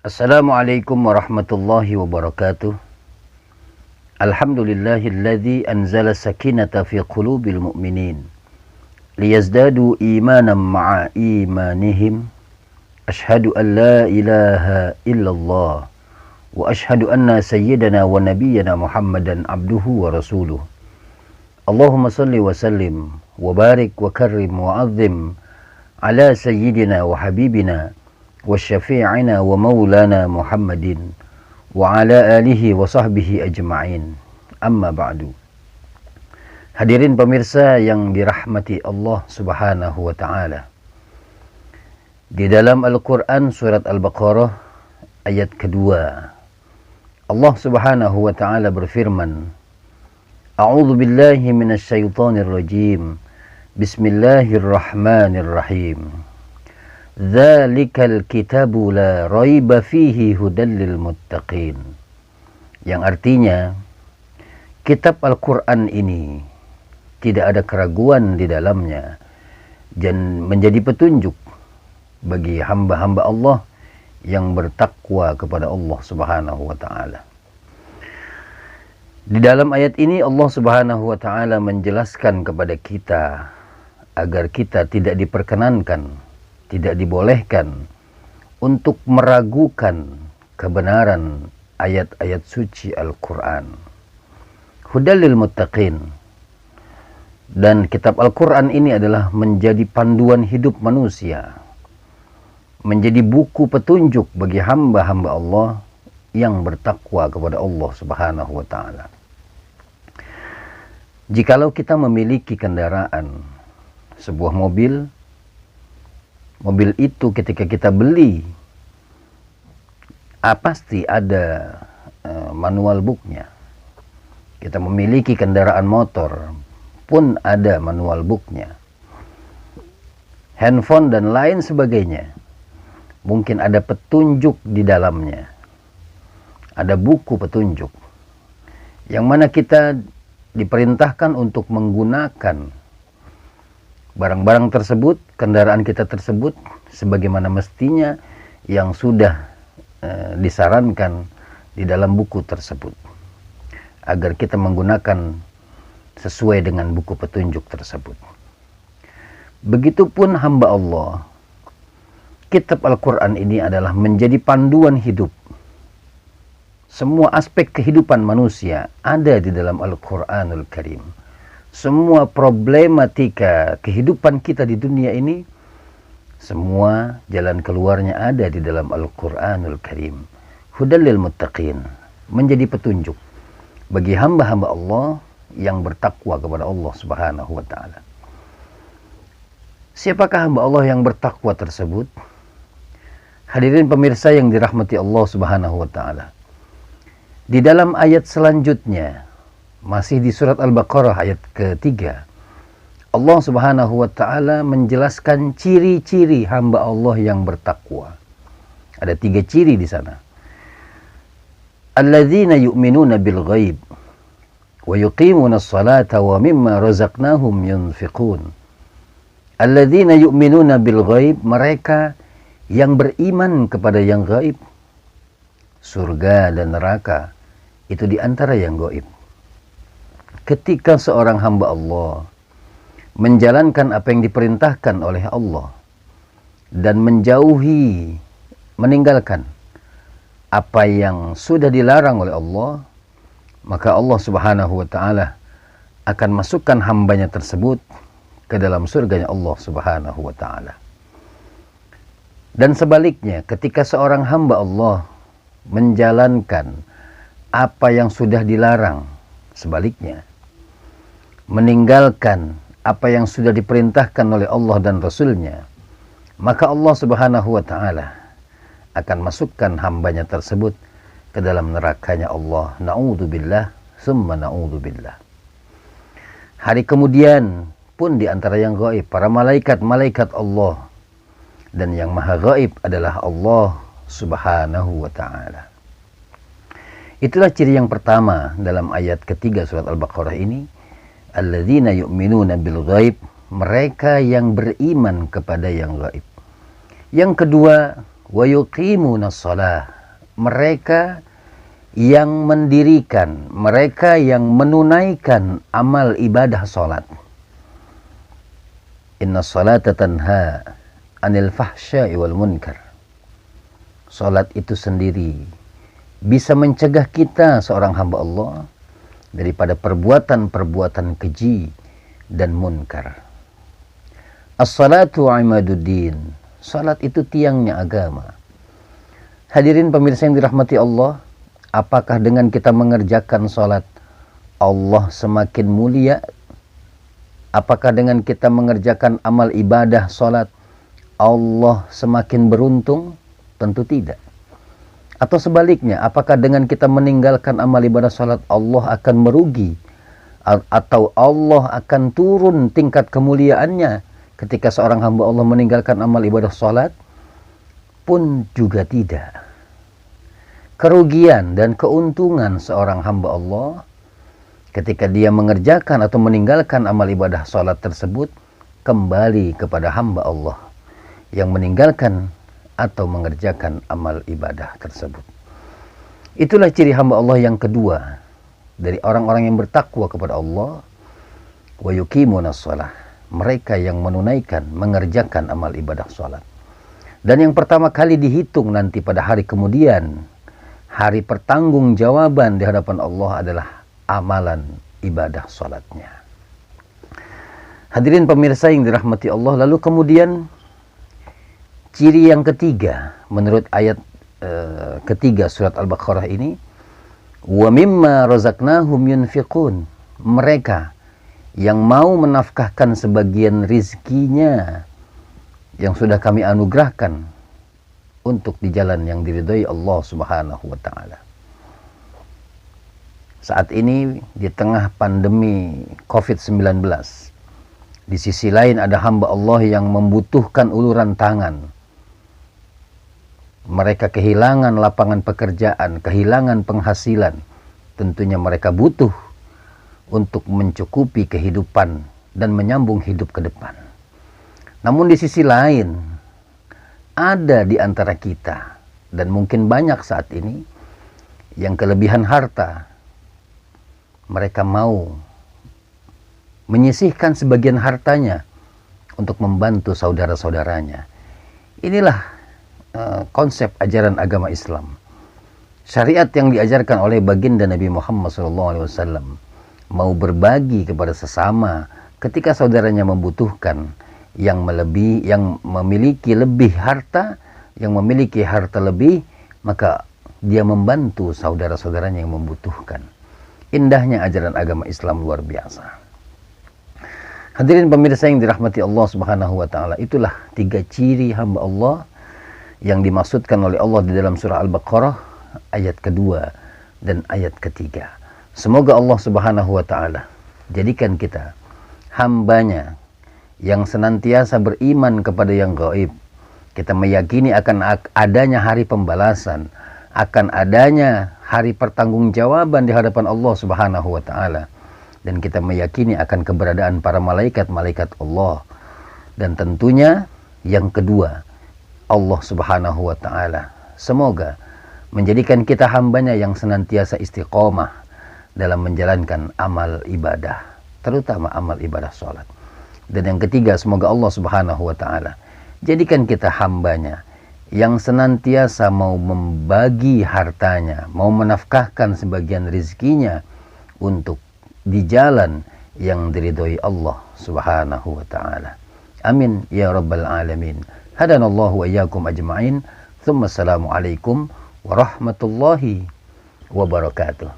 Assalamualaikum warahmatullahi wabarakatuh. Alhamdulillahilladzi anzala sakinata fi qulubil mu'minin liyazdadu imanan ma'a imanihim. Ashhadu an la ilaha illallah wa ashhadu anna sayyidana wa nabiyyana Muhammadan abduhu wa rasuluh. Allahumma salli wa sallim wa barik wa karrim wa azim ala sayyidina wa habibina wa syafi'ina wa maulana Muhammadin wa ala alihi wa sahbihi ajma'in. Amma ba'du. Hadirin pemirsa yang dirahmati Allah Subhanahu wa ta'ala. Di dalam Al-Quran surat Al-Baqarah ayat kedua, Allah Subhanahu wa ta'ala berfirman, A'udzu billahi minasy syaithanir rajim. Bismillahirrahmanirrahim. Dzalikal kitabu la raiba fihi hudal lil muttaqin. Yang artinya, kitab Al-Quran ini tidak ada keraguan di dalamnya dan menjadi petunjuk bagi hamba-hamba Allah yang bertakwa kepada Allah Subhanahu wa ta'ala. Di dalam ayat ini Allah Subhanahu wa ta'ala menjelaskan kepada kita agar kita tidak diperkenankan, tidak dibolehkan untuk meragukan kebenaran ayat-ayat suci Al-Quran. Hudal lil muttaqin. Dan kitab Al-Quran ini adalah menjadi panduan hidup manusia, menjadi buku petunjuk bagi hamba-hamba Allah yang bertakwa kepada Allah Subhanahu wa ta'ala. Jikalau kita memiliki kendaraan, sebuah mobil itu ketika kita beli pasti ada manual booknya. Kita memiliki kendaraan motor pun ada manual booknya. Handphone dan lain sebagainya mungkin ada petunjuk di dalamnya, ada buku petunjuk yang mana kita diperintahkan untuk menggunakan barang-barang tersebut, kendaraan kita tersebut sebagaimana mestinya yang sudah disarankan di dalam buku tersebut, agar kita menggunakan sesuai dengan buku petunjuk tersebut. Begitupun hamba Allah, kitab Al-Quran ini adalah menjadi panduan hidup. Semua aspek kehidupan manusia ada di dalam Al-Quranul Karim. Semua problematika kehidupan kita di dunia ini, semua jalan keluarnya ada di dalam Al-Quranul Karim. Hudal lil muttaqin, menjadi petunjuk bagi hamba-hamba Allah yang bertakwa kepada Allah Subhanahu wa ta'ala. Siapakah hamba Allah yang bertakwa tersebut? Hadirin pemirsa yang dirahmati Allah Subhanahu wa ta'ala. Di dalam ayat selanjutnya, masih di surat Al-Baqarah ayat ketiga, Allah Subhanahu wa ta'ala menjelaskan ciri-ciri hamba Allah yang bertakwa. Ada 3 ciri di sana. Alladzina yu'minuna bil ghaib wa yuqimuna as-salata wa mimma razaqnahum yunfiqun. Alladzina yu'minuna bil ghaib, mereka yang beriman kepada yang gaib. Surga dan neraka itu di antara yang gaib. Ketika seorang hamba Allah menjalankan apa yang diperintahkan oleh Allah dan meninggalkan apa yang sudah dilarang oleh Allah, maka Allah Subhanahu wa ta'ala akan masukkan hambanya tersebut ke dalam surganya Allah Subhanahu wa ta'ala. Dan sebaliknya, ketika seorang hamba Allah menjalankan apa yang sudah dilarang, sebaliknya meninggalkan apa yang sudah diperintahkan oleh Allah dan Rasulnya, maka Allah Subhanahu wa ta'ala akan masukkan hambanya tersebut ke dalam nerakanya Allah. Na'udzubillah, summa na'udzubillah. Hari kemudian pun di antara yang gaib, para malaikat Allah, dan yang maha gaib adalah Allah Subhanahu wa ta'ala. Itulah ciri yang pertama dalam ayat ketiga surat Al-Baqarah ini. Alladzina yu'minuna bil ghaib, mereka yang beriman kepada yang gaib. Yang kedua, wa yuqimuna shalah, mereka yang mendirikan, mereka yang menunaikan amal ibadah salat. Inna salata tanha anil fahsya'i wal munkar. Salat itu sendiri bisa mencegah kita seorang hamba Allah daripada perbuatan-perbuatan keji dan munkar. As-salatu imaduddin. Salat itu tiangnya agama. Hadirin pemirsa yang dirahmati Allah, apakah dengan kita mengerjakan salat Allah semakin mulia? Apakah dengan kita mengerjakan amal ibadah salat Allah semakin beruntung? Tentu tidak. Atau sebaliknya, apakah dengan kita meninggalkan amal ibadah salat Allah akan merugi? Atau Allah akan turun tingkat kemuliaannya ketika seorang hamba Allah meninggalkan amal ibadah salat? Pun juga tidak. Kerugian dan keuntungan seorang hamba Allah ketika dia mengerjakan atau meninggalkan amal ibadah salat tersebut kembali kepada hamba Allah yang meninggalkan atau mengerjakan amal ibadah tersebut. Itulah ciri hamba Allah yang kedua dari orang-orang yang bertakwa kepada Allah, wa yuqimuna shalah, mereka yang menunaikan, mengerjakan amal ibadah salat. Dan yang pertama kali dihitung nanti pada hari kemudian, hari pertanggungjawaban di hadapan Allah adalah amalan ibadah salatnya. Hadirin pemirsa yang dirahmati Allah, lalu kemudian ciri yang ketiga menurut ayat ketiga surat Al-Baqarah ini, wa mimma razaqnahum yunfiqun, mereka yang mau menafkahkan sebagian rizkinya yang sudah kami anugerahkan untuk di jalan yang diridhai Allah Subhanahu wa taala. Saat ini di tengah pandemi COVID-19, di sisi lain ada hamba Allah yang membutuhkan uluran tangan. Mereka kehilangan lapangan pekerjaan, kehilangan penghasilan. Tentunya mereka butuh untuk mencukupi kehidupan dan menyambung hidup ke depan. Namun di sisi lain, ada di antara kita, dan mungkin banyak saat ini, yang kelebihan harta. Mereka mau menyisihkan sebagian hartanya untuk membantu saudara-saudaranya. Inilah konsep ajaran agama Islam. Syariat yang diajarkan oleh baginda Nabi Muhammad SAW, mau berbagi kepada sesama ketika saudaranya membutuhkan, yang memiliki lebih harta, yang memiliki harta lebih, maka dia membantu saudara-saudaranya yang membutuhkan. Indahnya ajaran agama Islam luar biasa. Hadirin pemirsa yang dirahmati Allah Subhanahu wa taala, itulah tiga ciri hamba Allah yang dimaksudkan oleh Allah di dalam surah Al-Baqarah ayat kedua dan ayat ketiga. Semoga Allah Subhanahu wa taala jadikan kita hambanya yang senantiasa beriman kepada yang gaib. Kita meyakini akan adanya hari pembalasan, akan adanya hari pertanggungjawaban di hadapan Allah Subhanahu wa taala, dan kita meyakini akan keberadaan para malaikat-malaikat Allah. Dan tentunya yang kedua, Allah Subhanahu wa taala semoga menjadikan kita hambanya yang senantiasa istiqomah dalam menjalankan amal ibadah, terutama amal ibadah salat. Dan yang ketiga, semoga Allah Subhanahu wa taala jadikan kita hambanya yang senantiasa mau membagi hartanya, mau menafkahkan sebagian rizkinya untuk di jalan yang diridhoi Allah Subhanahu wa taala. Amin ya rabbal alamin. Hadanallahu wa iyyakum ajma'in. Tsumma assalamu alaikum warahmatullahi wabarakatuh.